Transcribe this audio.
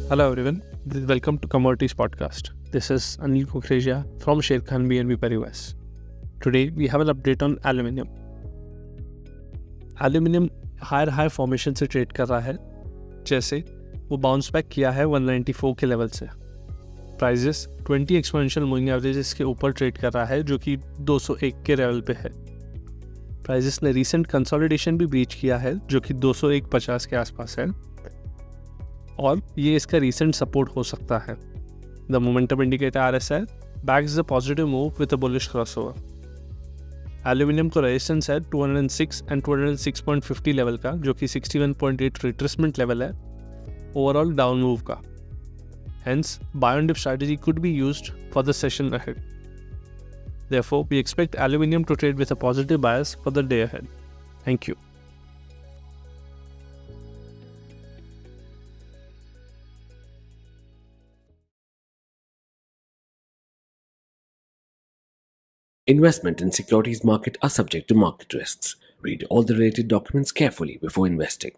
Hello everyone, welcome to Commodities podcast. This is 𝗀𝗻𝗿𝗀𝗀𝗀 from Sharekhan BNP Paribas. Today we have an update on aluminium. Aluminium higher formation से trade कर रहा है, जैसे वो bounce back किया है 194 के लेवल से. प्राइजेस 20 एक्सपोनेंशियल मूविंग एवरेजेस के ऊपर ट्रेड कर रहा है जो कि 201 के लेवल पे है. प्राइजेस ने रीसेंट कंसोलिडेशन भी ब्रीच किया है जो कि 201.50 के आसपास है और ये इसका रीसेंट सपोर्ट हो सकता है. The momentum indicator RSI backs the positive move with a bullish crossover. Aluminium को रेजिस्टेंस है 206 एंड 206.50 लेवल का जो कि 61.8 रिट्रेसमेंट लेवल है ओवरऑल डाउन मूव का. Hence buy on dip strategy could be used for the session ahead. Therefore, we expect aluminium to trade with a positive bias for the day ahead. Thank you. Investment in securities market are subject to market risks. Read all the related documents carefully before investing.